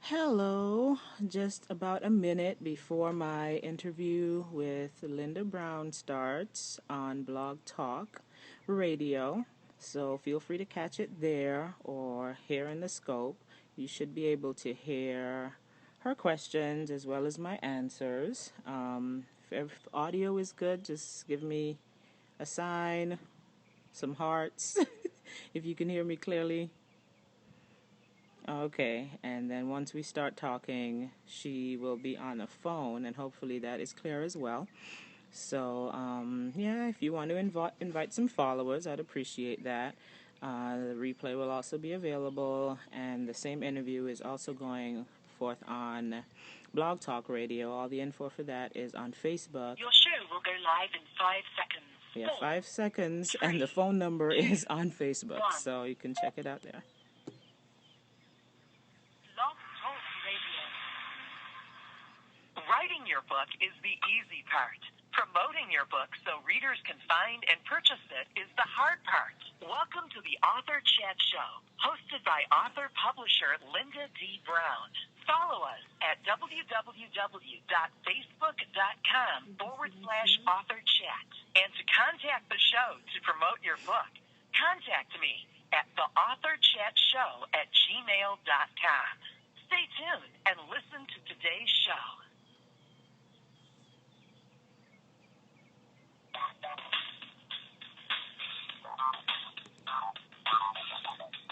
Hello, just about a minute before my interview with Lynda Brown starts on Blog Talk Radio. So feel free to catch it there or here in the scope. You should be able to hear her questions as well as my answers. If audio is good, just give me a sign, some hearts, if you can hear me clearly. Okay, and then once we start talking, she will be on the phone, and hopefully that is clear as well. So, yeah, if you want to invite some followers, I'd appreciate that. The replay will also be available, and the same interview is also going forth on Blog Talk Radio. All the info for that is on Facebook. Your show will go live in 5 seconds. Yeah, 5 seconds, and the phone number is on Facebook, so you can check it out there. Blog Talk Radio. Writing your book is the easy part. Promoting your book so readers can find and purchase it is the hard part. Welcome to the Author Chat Show, hosted by author-publisher Lynda D. Brown. Follow us at www.facebook.com/authorchat. And to contact the show to promote your book, contact me at theauthorchatshow@gmail.com. Stay tuned and listen to today's show.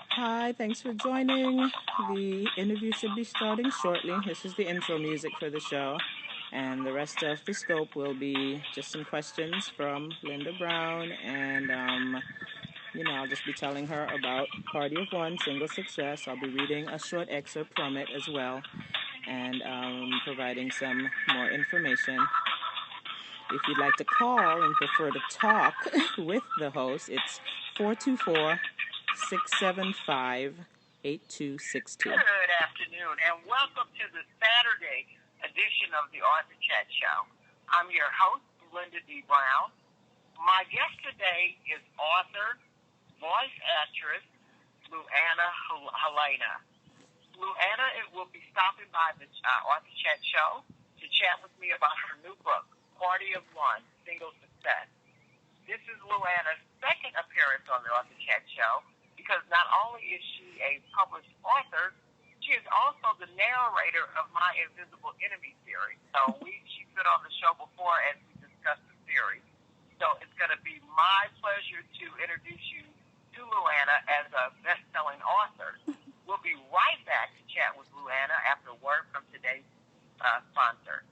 Hi, thanks for joining. The interview should be starting shortly. This is the intro music for the show. And the rest of the scope will be just some questions from Lynda Brown. And, I'll just be telling her about Party of One, Single Success. I'll be reading a short excerpt from it as well. And providing some more information. If you'd like to call and prefer to talk with the host, it's 424-675-8262. Good afternoon, and welcome to the Saturday edition of the Author Chat Show. I'm your host, Lynda D. Brown. My guest today is author, voice actress, Lynda Helena. Lynda will be stopping by the Author Chat Show to chat with me about her new book, Party of One, Single Success. This is Lynda's second appearance on the Author Chat Show because not only is she a published author, she is also the narrator of my Invisible Enemy series. So she's been on the show before as we discussed the series. So it's going to be my pleasure to introduce you to Lynda as a best-selling author. We'll be right back to chat with Lynda after a word from today's sponsor.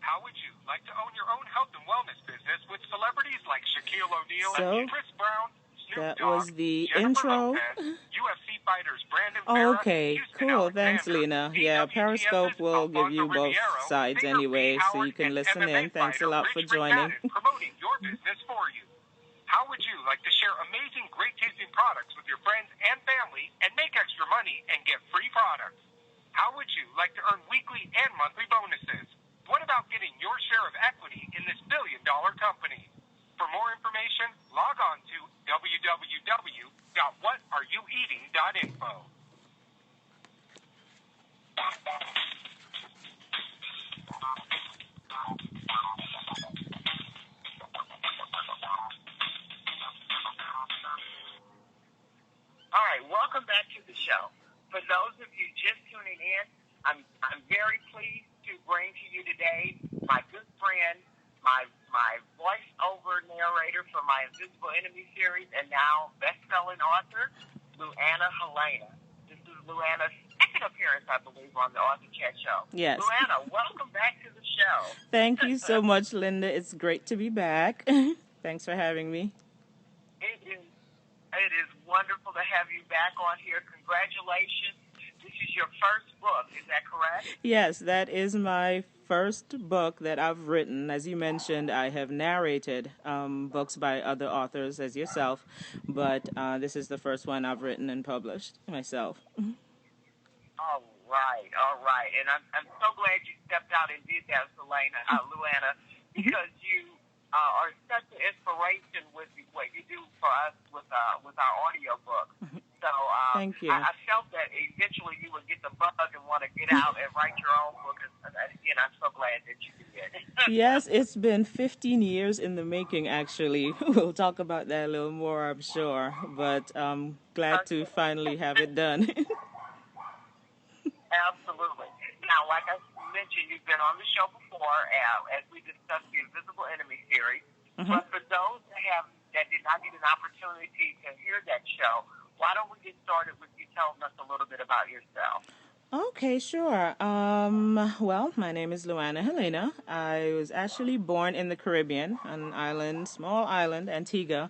How would you like to own your own health and wellness business with celebrities like Shaquille O'Neal and Chris Brown, Snoop that Dogg, was the Jennifer intro. Lopez, UFC fighters Brandon Vera, Okay, Houston cool. Thanks, Alexander, Lena. Yeah, Periscope WTF's will give you Alfonso both Ribeiro, sides Singer anyway, P. so you Howard, can and listen MMA in. Thanks a fighter lot for Rich joining. McMadden promoting your business for you. How would you like to share amazing, great-tasting products with your friends and family and make extra money and get free products? How would you like to earn weekly and monthly bonuses? What about getting your share of equity in this billion-dollar company? For more information, log on to www.whatareyouyoueating.info. All right, welcome back to the show. For those of you just tuning in, I'm very pleased to bring to you today my good friend, my voiceover narrator for my Invisible Enemy series, and now best-selling author, Lynda Helena. This is Lynda's second appearance, I believe, on the Author Chat Show. Yes. Lynda, welcome back to the show. Thank you so much, Linda. It's great to be back. Thanks for having me. It is wonderful to have you back on here. Congratulations. This is your first book, is that correct? Yes, that is my first book that I've written. As you mentioned, I have narrated books by other authors as yourself, but this is the first one I've written and published myself. All right. And I'm so glad you stepped out and did that, Lynda, because you are such an inspiration with what you do for us with our audio book. So Thank you. I felt that a eventually you would get the bug and want to get out and write your own book. And again, I'm so glad that you did. Yes, it's been 15 years in the making, actually. We'll talk about that a little more, I'm sure. But I'm glad to finally have it done. Absolutely. Now, like I mentioned, you've been on the show before as we discussed the Invisible Enemy series. Mm-hmm. But for those that did not get an opportunity to hear that show, why don't we get started with you telling us a little bit about yourself? Okay, sure. Well, my name is Luana Helena. I was actually born in the Caribbean, an island, small island, Antigua,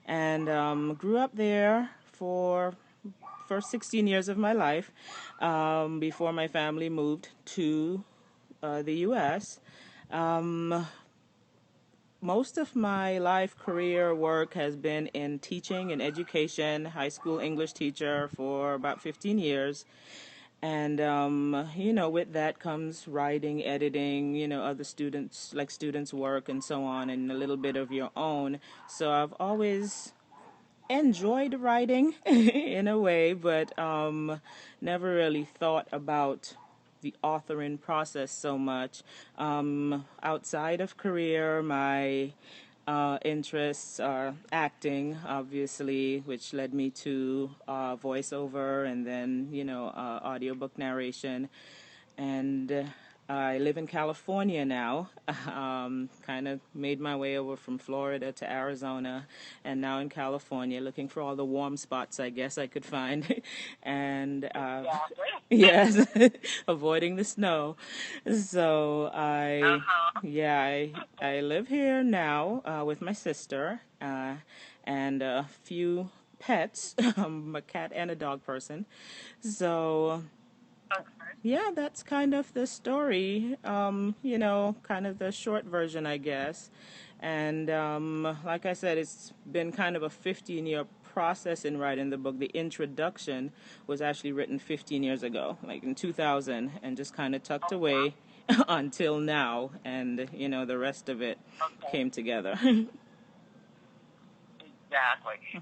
and grew up there for first 16 years of my life before my family moved to the U.S. Most of my life, career, work has been in teaching and education, high school English teacher for about 15 years. And, with that comes writing, editing, other students, like students' work and so on, and a little bit of your own. So I've always enjoyed writing in a way, but never really thought about the authoring process so much. Outside of career, my interests are acting, obviously, which led me to voiceover and then, audiobook narration. And I live in California now. Kind of made my way over from Florida to Arizona, and now in California, looking for all the warm spots I guess I could find, and yes, avoiding the snow. So I live here now with my sister and a few pets. I'm a cat and a dog person, so. Yeah, that's kind of the story, kind of the short version, I guess. And like I said, it's been kind of a 15-year process in writing the book. The introduction was actually written 15 years ago, like in 2000, and just kind of tucked away until now. And, the rest of it came together. Exactly. And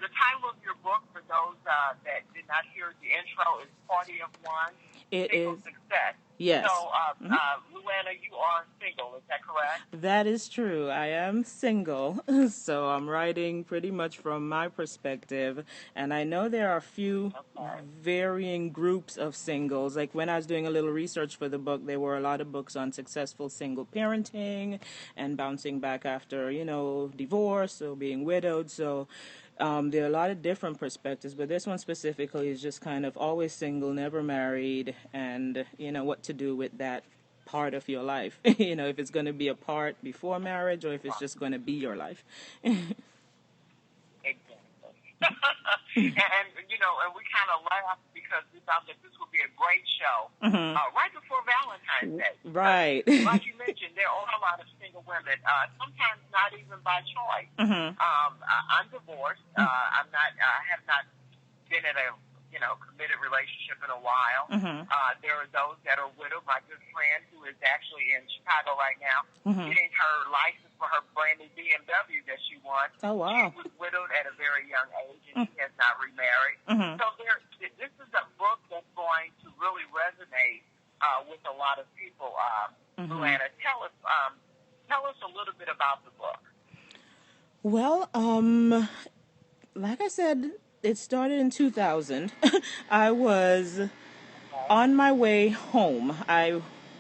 the title of your book, for those that did not hear the intro, is Party of One, Single Success. Yes. So, Luana, you are single, is that correct? That is true. I am single, so I'm writing pretty much from my perspective. And I know there are a few varying groups of singles. Like when I was doing a little research for the book, there were a lot of books on successful single parenting and bouncing back after, divorce or being widowed. So there are a lot of different perspectives, but this one specifically is just kind of always single, never married, and, what to do with that part of your life. If it's going to be a part before marriage or if it's just going to be your life. Exactly. And we kind of laughed because we thought that this would be a great show right before Valentine's Day. Right. Like you mentioned, there are a lot of single women, sometimes not even by choice. I'm divorced. I have not been in a committed relationship in a while. There are those that are widowed. My good friend, who is actually in Chicago right now, getting her license for her brand new BMW that she won. Oh, wow. She was widowed at a very young age, and she has not remarried. So this is a book that's going to really resonate with a lot of people. Luana, tell us a little bit about the book. Well, like I said, it started in 2000. I was on my way home.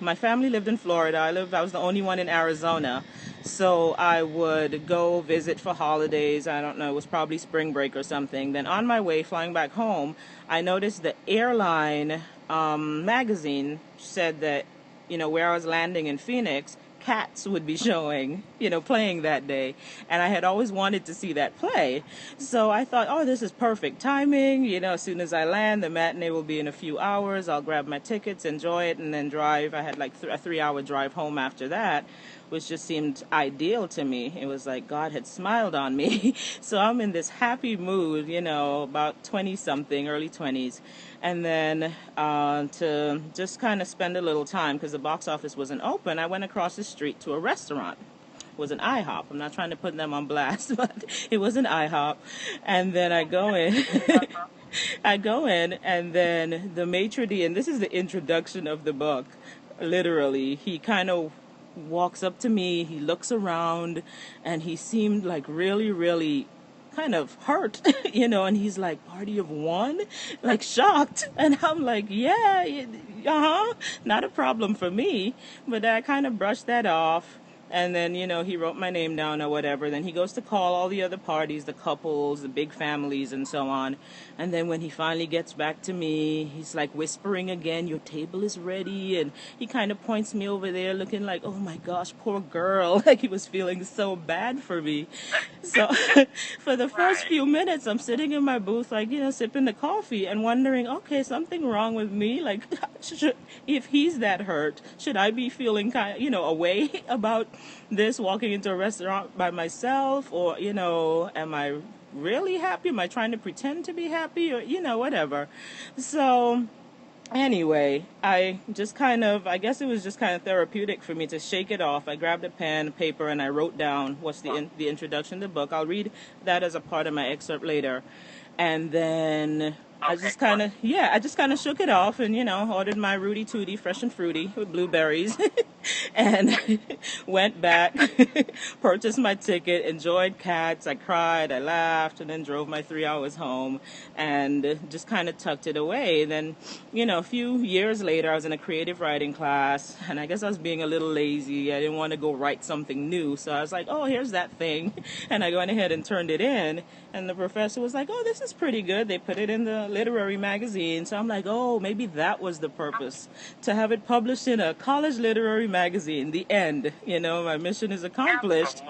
My family lived in Florida. I was the only one in Arizona. So I would go visit for holidays. I don't know, it was probably spring break or something. Then on my way, flying back home, I noticed the airline magazine said that, where I was landing in Phoenix, Cats would be showing, playing that day. And I had always wanted to see that play. So I thought, oh, this is perfect timing. As soon as I land, the matinee will be in a few hours. I'll grab my tickets, enjoy it, and then drive. I had like a 3-hour drive home after that, which just seemed ideal to me. It was like God had smiled on me. So I'm in this happy mood, about 20-something, early 20s. And then to just kind of spend a little time, because the box office wasn't open, I went across the street to a restaurant. It was an IHOP. I'm not trying to put them on blast, but it was an IHOP. And then I go in. I go in, and then the maitre d', and this is the introduction of the book, literally, he kind of walks up to me, he looks around, and he seemed like really, really kind of hurt, and he's like, party of one? Like shocked. And I'm like, yeah, not a problem for me. But I kind of brushed that off. And then, he wrote my name down or whatever. Then he goes to call all the other parties, the couples, the big families, and so on. And then when he finally gets back to me, he's like whispering again, your table is ready. And he kind of points me over there looking like, oh my gosh, poor girl. Like he was feeling so bad for me. So for the first few minutes, I'm sitting in my booth, like, sipping the coffee and wondering, okay, something wrong with me. Like, if he's that hurt, should I be feeling kind of, away about this, walking into a restaurant by myself, or am I really happy? Am I trying to pretend to be happy, or whatever? So anyway, I guess it was just kind of therapeutic for me to shake it off. I grabbed a pen, paper, and I wrote down what's the introduction to the book. I'll read that as a part of my excerpt later. And then I just kind of shook it off and, ordered my Rudy Tooty, fresh and fruity, with blueberries, and went back, purchased my ticket, enjoyed Cats. I cried, I laughed, and then drove my 3 hours home and just kind of tucked it away. Then, a few years later, I was in a creative writing class, and I guess I was being a little lazy. I didn't want to go write something new, so I was like, oh, here's that thing, and I went ahead and turned it in, and the professor was like, oh, this is pretty good. They put it in the literary magazine. So I'm like, oh, maybe that was the purpose, to have it published in a college literary magazine. The end. My mission is accomplished.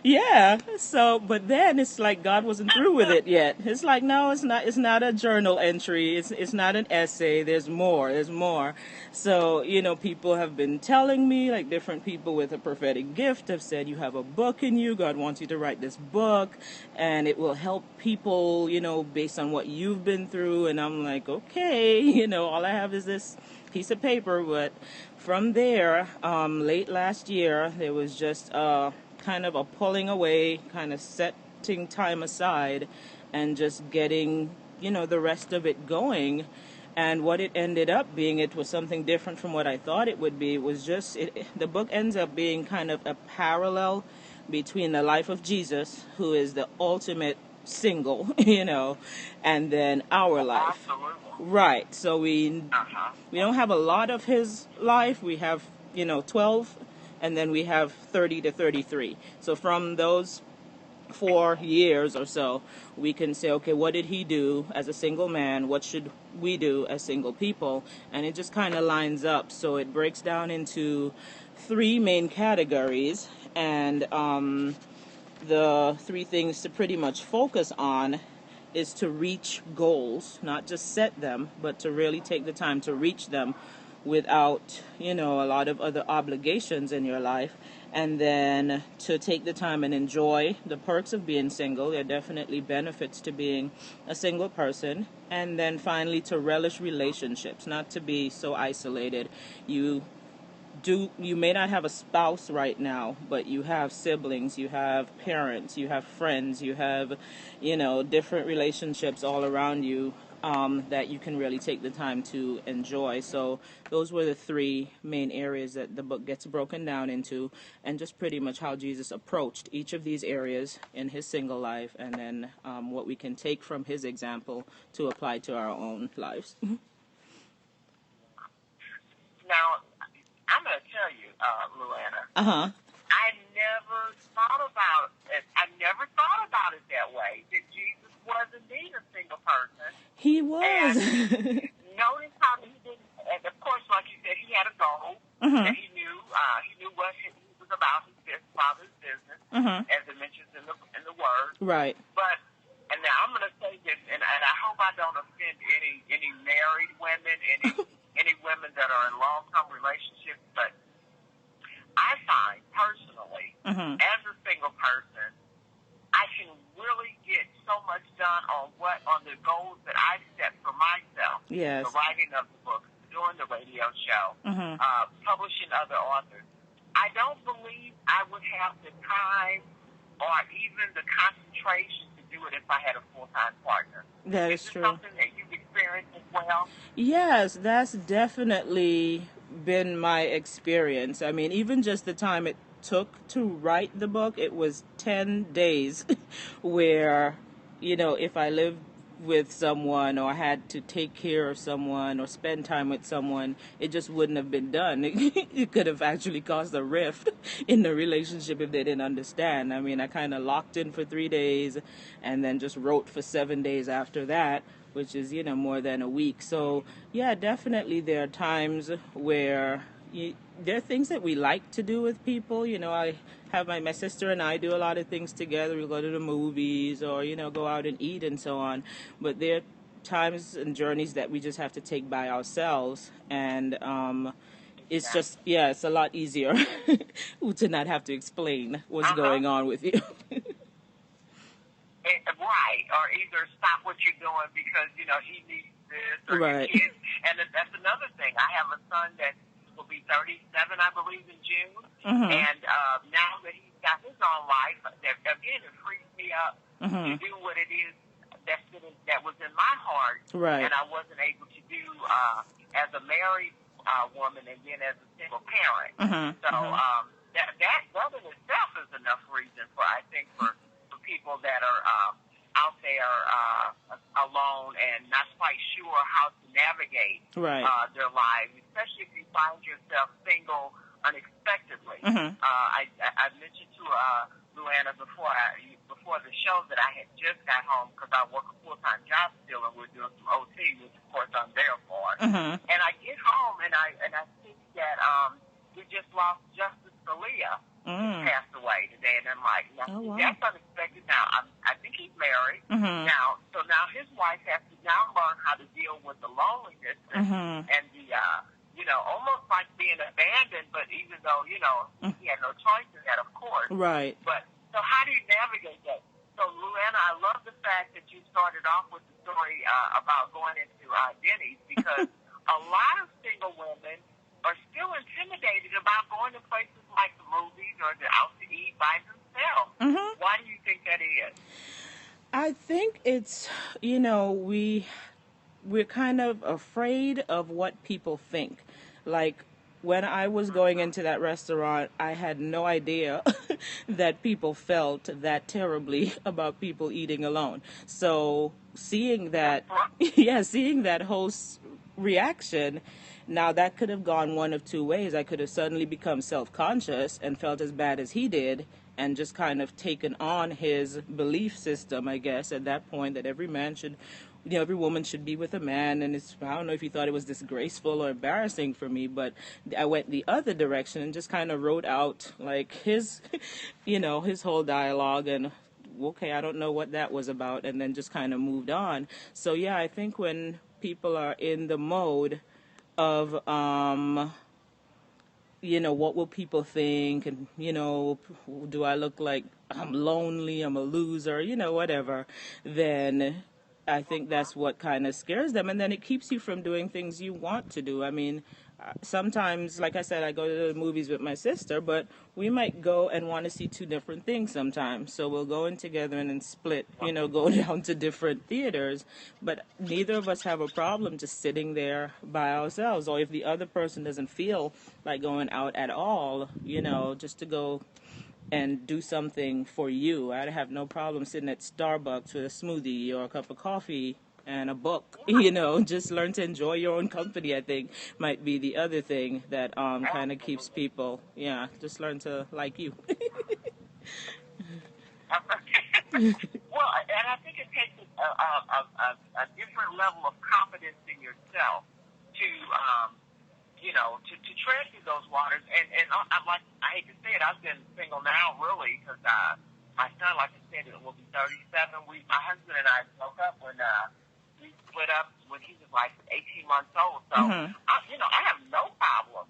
Yeah. So, but then it's like God wasn't through with it yet. It's like, no, it's not. It's not a journal entry. It's not an essay. There's more. There's more. So, people have been telling me, like different people with a prophetic gift have said, you have a book in you. God wants you to write this book, and it will help people, based on what you've been through. And I'm like, okay, all I have is this piece of paper. But from there, late last year, there was just kind of a pulling away, kind of setting time aside, and just getting, the rest of it going. And what it ended up being, it was something different from what I thought it would be. It was just, the book ends up being kind of a parallel between the life of Jesus, who is the ultimate single, and then our life. Absolutely. Right. So we don't have a lot of his life. We have, 12, and then we have 30 to 33. So from those 4 years or so, we can say, okay, what did he do as a single man? What should we do as single people? And it just kind of lines up. So it breaks down into 3 main categories, and the 3 things to pretty much focus on is to reach goals, not just set them, but to really take the time to reach them without, a lot of other obligations in your life. And then to take the time and enjoy the perks of being single. There are definitely benefits to being a single person. And then finally to relish relationships, not to be so isolated. You may not have a spouse right now, but you have siblings, you have parents, you have friends, you have, different relationships all around you that you can really take the time to enjoy. So those were the 3 main areas that the book gets broken down into, and just pretty much how Jesus approached each of these areas in his single life, and then what we can take from his example to apply to our own lives. Now, I'm going to tell you, Luana. I never thought about it. I never thought about it that way. That Jesus was indeed a single person. He was. And notice how he didn't. And of course, like you said, he had a goal that he knew. He knew what he was about. His father's business, as it mentions in the word. Right. But and now I'm going to say this, and I hope I don't offend any married women, any women that are in long-term relationships, but I find personally, as a single person, I can really get so much done on the goals that I set for myself. Yes. The writing of the book, doing the radio show, publishing other authors. I don't believe I would have the time or even the concentration to do it if I had a full-time partner. That Is is this true. something that you've experienced as well? Yes, that's definitely been my experience. I mean, even just the time it took to write the book, it was 10 days where, if I lived with someone or I had to take care of someone or spend time with someone, it just wouldn't have been done. It could have actually caused a rift in the relationship if they didn't understand. I mean, I kind of locked in for 3 days and then just wrote for 7 days after that, which is, more than a week. So, yeah, definitely there are times where there are things that we like to do with people. I have my sister and I do a lot of things together. We go to the movies or, go out and eat and so on. But there are times and journeys that we just have to take by ourselves. And it's just, it's a lot easier to not have to explain what's going on with you. Right, or either stop what you're doing because, he needs this, or Right. your kids. And that's another thing. I have a son that will be 37, I believe, in June. And now that he's got his own life, again, it frees me up to do what it is that was in my heart. Right. And I wasn't able to do as a married woman and then as a single parent. So that in itself is enough reason for, I think, for people that are out there alone and not quite sure how to navigate their lives, especially if you find yourself single unexpectedly. I mentioned to Luanna before the show that I had just got home because I work a full-time job still and we're doing some OT, which of course I'm there for. And I get home and I see that we just lost Justice Scalia. He passed away today, and I'm like, that's unexpected. Now, I think he's married now, so now his wife has to now learn how to deal with the loneliness and the, almost like being abandoned, but even though, he had no choice in that, of course. Right. But, so how do you navigate that? So, Luanna, I love the fact that you started off with the story about going into Denny's because a lot of single women are still intimidated about going to places like the movies or out to eat by themselves. Why do you think that is? I think it's, we're kind of afraid of what people think. Like, when I was going into that restaurant, I had no idea that people felt that terribly about people eating alone. So seeing that, seeing that host's reaction, now that could have gone one of two ways. I could have suddenly become self-conscious and felt as bad as he did and just kind of taken on his belief system, I guess, at that point that every man should, every woman should be with a man. And I don't know if he thought it was disgraceful or embarrassing for me, but I went the other direction and just kind of wrote out like his, his whole dialogue and okay, I don't know what that was about, and then just kind of moved on. So yeah, I think when people are in the mode of, what will people think? And, do I look like I'm lonely, I'm a loser, whatever, then I think that's what kind of scares them. And then it keeps you from doing things you want to do. I mean, sometimes, like I said, I go to the movies with my sister, but we might go and want to see two different things sometimes. So we'll go in together and then split, go down to different theaters. But neither of us have a problem just sitting there by ourselves. Or if the other person doesn't feel like going out at all, just to go and do something for you. I'd have no problem sitting at Starbucks with a smoothie or a cup of coffee and a book, just learn to enjoy your own company, I think, might be the other thing that kind of keeps people, just learn to like you. Well, and I think it takes a different level of confidence in yourself to, to tread through those waters. And I'm like, I hate to say it, I've been single now, really, because my son, like I said, it will be 37. My husband and I broke up when we split up when he was like 18 months old. So, I have no problem,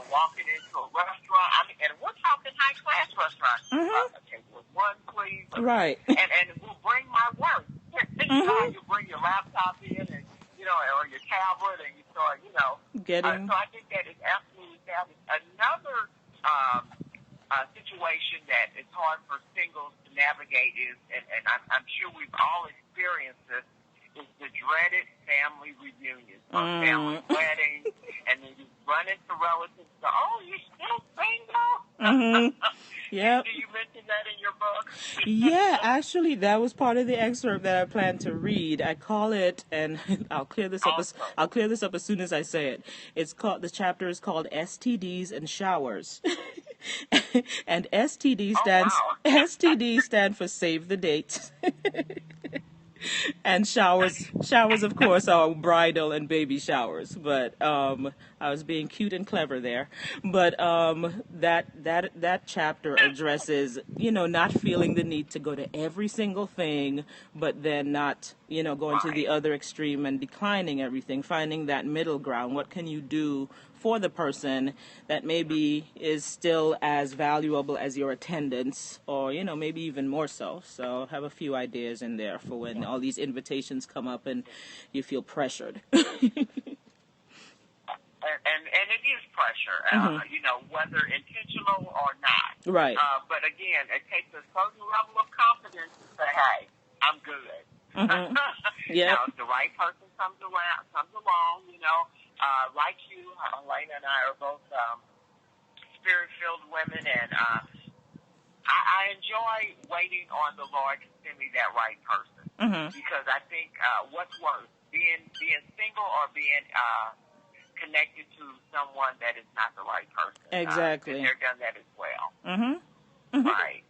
walking into a restaurant. I mean, and we're talking high-class restaurants. Okay, with one, please. Right. And we'll bring my work. You bring your laptop in and, or your tablet and you start, getting. So I think that is absolutely fabulous. Another situation that is hard for singles to navigate is, and I'm sure we've all experienced this, is the dreaded family reunions or family weddings, and then you run into relatives and go, oh, you're still single? Mm-hmm. Yep. Do you mention that in your book? Yeah, actually, that was part of the excerpt that I plan to read. I call it, and I'll clear this up. Awesome. I'll clear this up as soon as I say it. It's called. The chapter is called STDs and Showers, and STD stand for Save the Date. And showers, of course, are bridal and baby showers. But I was being cute and clever there. But that chapter addresses, not feeling the need to go to every single thing, but then not, going to the other extreme and declining everything. Finding that middle ground. What can you do for the person that maybe is still as valuable as your attendance, or maybe even more so. So have a few ideas in there for when all these invitations come up and you feel pressured. And it is pressure, whether intentional or not. Right. But again, it takes a certain level of confidence to say, hey, I'm good. Mm-hmm. Yeah. Now, if the right person comes along, like you, Lynda and I are both spirit-filled women, and I enjoy waiting on the Lord to send me that right person. Mm-hmm. Because I think what's worse, being single or being connected to someone that is not the right person. Exactly. And they've done that as well. Mm-hmm. Mm-hmm. Right.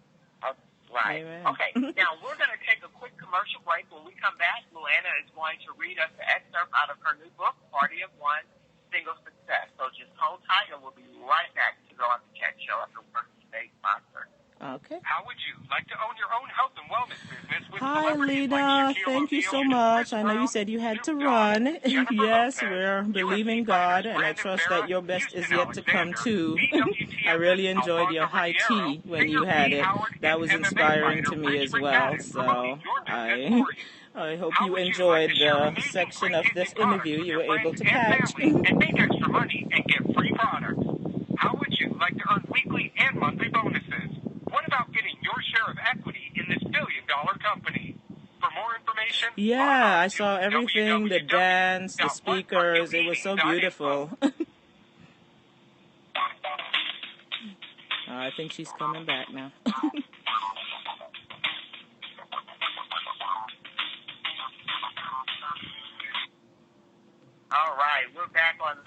Right. Amen. Okay. Now, we're going to take a quick commercial break. When we come back, Luana is going to read us an excerpt out of her new book, Party of One, Single Success. So just hold tight, and we'll be right back to go on the chat show after work today's sponsor. Okay. How would you like to own your own health and wellness business with Hi, celebrities Lynda. like Shaquille Thank you so O'Neal, much. Chris I know you Brown, said you had to Snoop Dogg, run. Jennifer Yes, Lopez, we're believing UFC God, fighters and I Brandon trust Vera, that your best is Houston yet to come Alexander, too. BWT I really Evans, enjoyed your Alfonso high Ribeiro, tea when Peter you had B. it. Howard, That and was MMA inspiring fighter to me Rich as well. McMadden, So promoting your business for you. I hope How you would you like enjoyed to share the amazing, section of this great-tasting interview products you with were your able to friends and catch. family and make extra money and get free products? How would you like to earn weekly and monthly bonuses? What about getting your share of equity in this billion-dollar company? For more information, Yeah, I saw everything, the dance, the speakers. It was so beautiful. I think she's coming back now. All right, we're back on the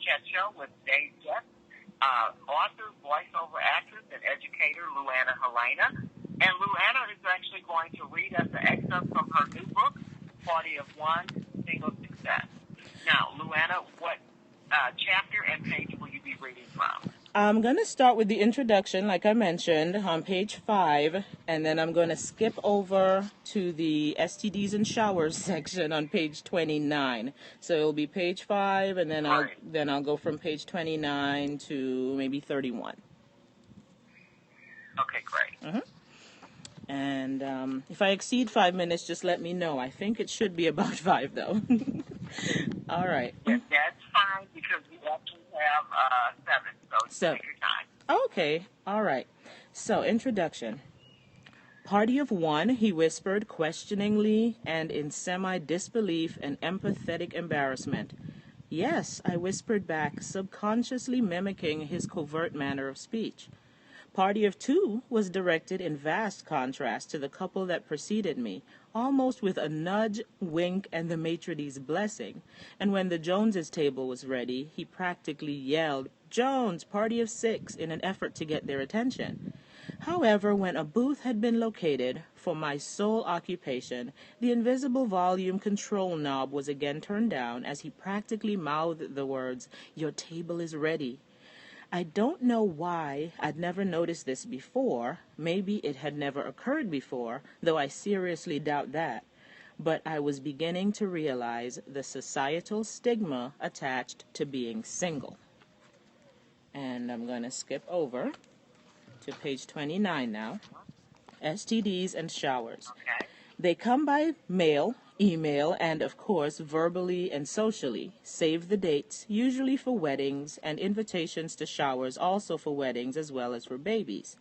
chat show with today's guest, author, voiceover actress, and educator Luana Helena. And Luana is actually going to read us an excerpt from her new book, Party of One, Single Success. Now, Luana, what chapter and page will you be reading from? I'm going to start with the introduction, like I mentioned, on page 5, and then I'm going to skip over to the STDs and showers section on page 29. So it'll be page 5, and then I'll go from page 29 to maybe 31. Okay, great. Mm-hmm. And if I exceed 5 minutes, just let me know. I think it should be about 5, though. All right. That's fine, because we actually have 7, so take your time. Okay. All right. So, introduction. Party of one, he whispered questioningly and in semi-disbelief and empathetic embarrassment. Yes, I whispered back, subconsciously mimicking his covert manner of speech. Party of two was directed in vast contrast to the couple that preceded me, almost with a nudge, wink, and the maitre d's blessing. And when the Joneses' table was ready, he practically yelled, "Jones, party of 6," in an effort to get their attention. However, when a booth had been located for my sole occupation, the invisible volume control knob was again turned down as he practically mouthed the words, "Your table is ready." I don't know why I'd never noticed this before. Maybe it had never occurred before, though I seriously doubt that. But I was beginning to realize the societal stigma attached to being single. And I'm going to skip over to page 29 now. STDs and showers. Okay. They come by mail, email, and of course verbally and socially. Save the dates, usually for weddings, and invitations to showers also for weddings as well as for babies.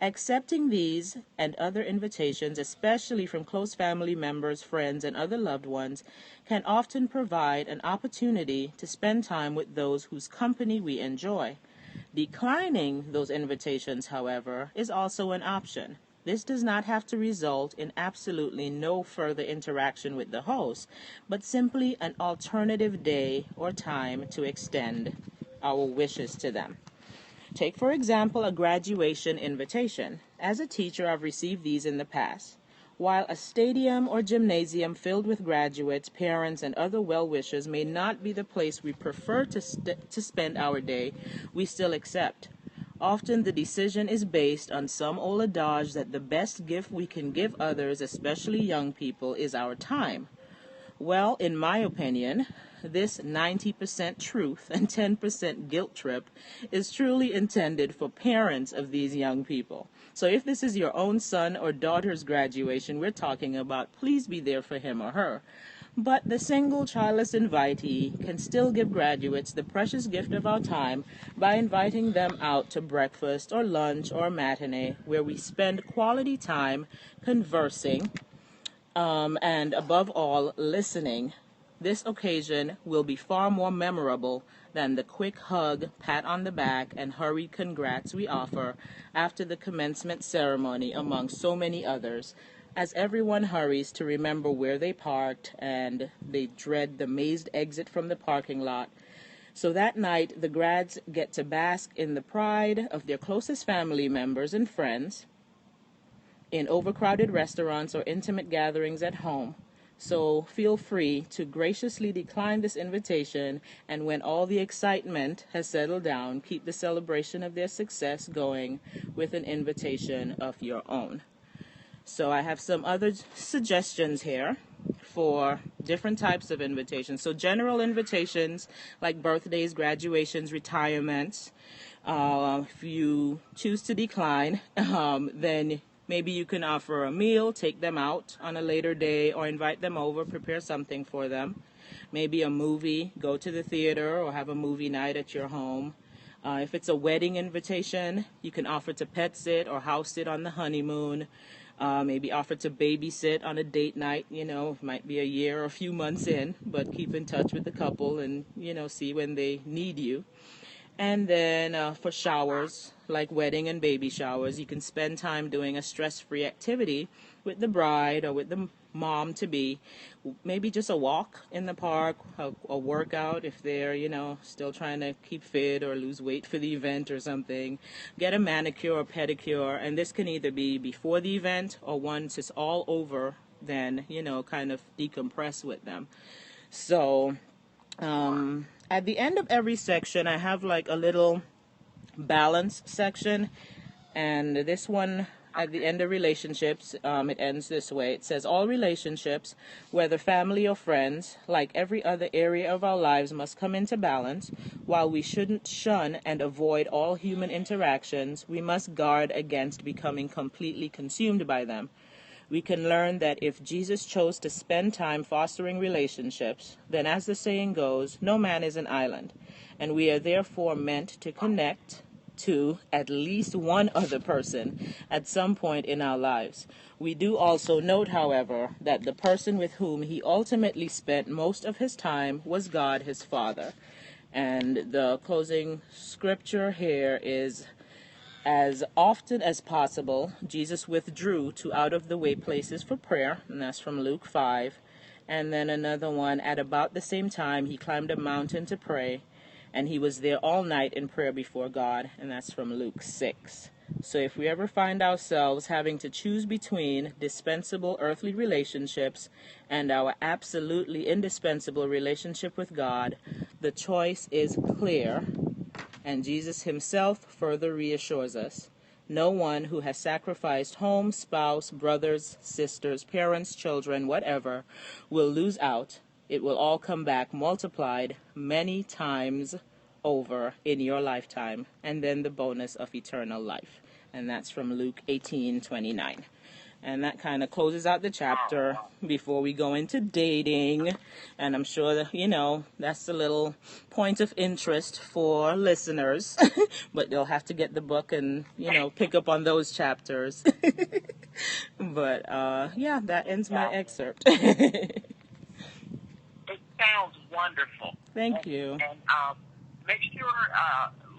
Accepting these and other invitations, especially from close family members, friends, and other loved ones, can often provide an opportunity to spend time with those whose company we enjoy. Declining those invitations, however, is also an option. This does not have to result in absolutely no further interaction with the host, but simply an alternative day or time to extend our wishes to them. Take, for example, a graduation invitation. As a teacher, I've received these in the past. While a stadium or gymnasium filled with graduates, parents, and other well-wishers may not be the place we prefer to spend our day, we still accept. Often the decision is based on some old adage that the best gift we can give others, especially young people, is our time. Well, in my opinion, this 90% truth and 10% guilt trip is truly intended for parents of these young people. So if this is your own son or daughter's graduation we're talking about, please be there for him or her. But the single childless invitee can still give graduates the precious gift of our time by inviting them out to breakfast or lunch or matinee where we spend quality time conversing, and above all, listening. This occasion will be far more memorable than the quick hug, pat on the back, and hurried congrats we offer after the commencement ceremony, among so many others, as everyone hurries to remember where they parked and they dread the mazed exit from the parking lot. So that night, the grads get to bask in the pride of their closest family members and friends in overcrowded restaurants or intimate gatherings at home. So feel free to graciously decline this invitation, and when all the excitement has settled down, keep the celebration of their success going with an invitation of your own. So I have some other suggestions here for different types of invitations. So general invitations like birthdays, graduations, retirements. If you choose to decline, then maybe you can offer a meal, take them out on a later day, or invite them over, prepare something for them. Maybe a movie, go to the theater or have a movie night at your home. If it's a wedding invitation, you can offer to pet sit or house sit on the honeymoon. Maybe offer to babysit on a date night, might be a year or a few months in, but keep in touch with the couple and, see when they need you. And then for showers, like wedding and baby showers, you can spend time doing a stress-free activity with the bride or with the mom-to-be. Maybe just a walk in the park, a workout if they're, still trying to keep fit or lose weight for the event or something. Get a manicure or pedicure, and this can either be before the event or once it's all over, then, kind of decompress with them. So at the end of every section, I have like a little balance section, and this one at the end of relationships, it ends this way. It says, all relationships, whether family or friends, like every other area of our lives, must come into balance. While we shouldn't shun and avoid all human interactions, we must guard against becoming completely consumed by them. We can learn that if Jesus chose to spend time fostering relationships, then as the saying goes, no man is an island, and we are therefore meant to connect to at least one other person at some point in our lives. We do also note, however, that the person with whom he ultimately spent most of his time was God, his Father. And the closing scripture here is, as often as possible, Jesus withdrew to out-of-the-way places for prayer, and that's from Luke 5. And then another one, at about the same time, he climbed a mountain to pray, and he was there all night in prayer before God, and that's from Luke 6. So if we ever find ourselves having to choose between dispensable earthly relationships and our absolutely indispensable relationship with God, the choice is clear. And Jesus himself further reassures us. No one who has sacrificed home, spouse, brothers, sisters, parents, children, whatever, will lose out. It will all come back multiplied many times over in your lifetime. And then the bonus of eternal life. And that's from Luke 18:29. And that kind of closes out the chapter before we go into dating. And I'm sure that, that's a little point of interest for listeners. But they'll have to get the book and, pick up on those chapters. But, that ends my excerpt. It sounds wonderful. Thank you. And make sure,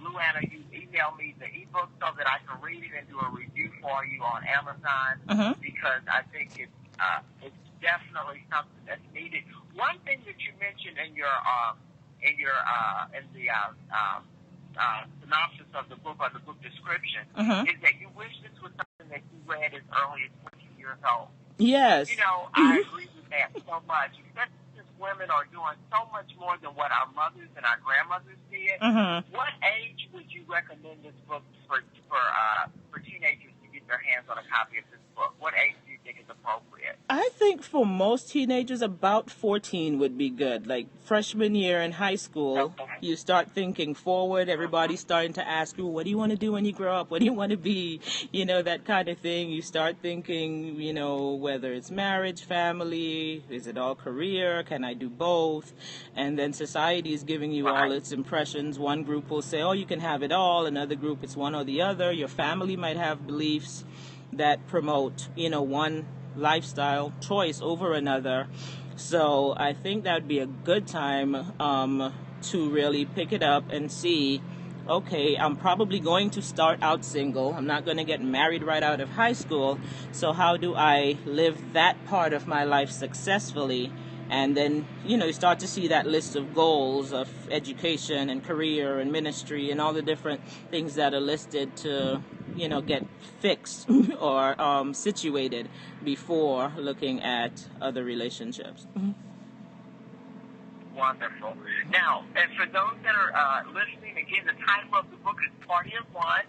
Luana, you email me the ebook so that I can read it and do a review for you on Amazon, because I think it's definitely something that's needed. One thing that you mentioned in the synopsis of the book or the book description is that you wish this was something that you read as early as 20 years old. Yes. I agree with that so much, especially since women are doing so much more than what our mothers and our grandmothers did. What age would you recommend this book for teenagers to get their hands on a copy of this book? What age do you think is appropriate? I think for most teenagers, about 14 would be good. Like freshman year in high school, you start thinking forward. Everybody's starting to ask you, what do you want to do when you grow up? What do you want to be? That kind of thing. You start thinking, whether it's marriage, family, is it all career? Can I do both? And then society is giving you all its impressions. One group will say, oh, you can have it all. Another group, it's one or the other. Your family might have beliefs that promote, one lifestyle choice over another. So I think that would be a good time to really pick it up and see, okay, I'm probably going to start out single. I'm not going to get married right out of high school. So how do I live that part of my life successfully? And then, you start to see that list of goals of education and career and ministry and all the different things that are listed to, get fixed or situated before looking at other relationships. Wonderful. Now, and for those that are listening, again, the title of the book is Party of One,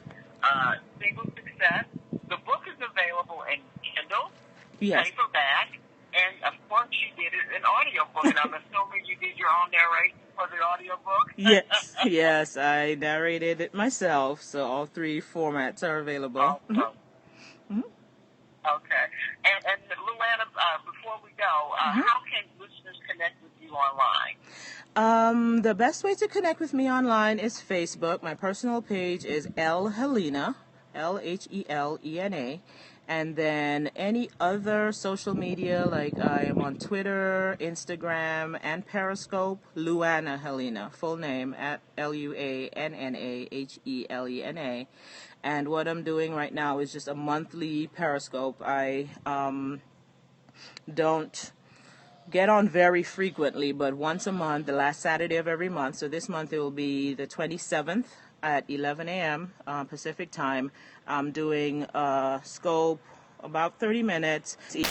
Single Success. The book is available in Kindle, paperback, and of course you did it in audiobook, and I'm assuming you did your own narration for the audiobook? Yes, I narrated it myself, so all three formats are available. Okay. And Luana, before we go, how can listeners connect with you online? The best way to connect with me online is Facebook. My personal page is L Helena, Lhelena. And then any other social media, like I am on Twitter, Instagram, and Periscope, Luana Helena, full name at LuannaHelena. And what I'm doing right now is just a monthly Periscope. I don't get on very frequently, but once a month, the last Saturday of every month. So this month it will be the 27th at 11 a.m. Pacific time. I'm doing a scope about 30 minutes.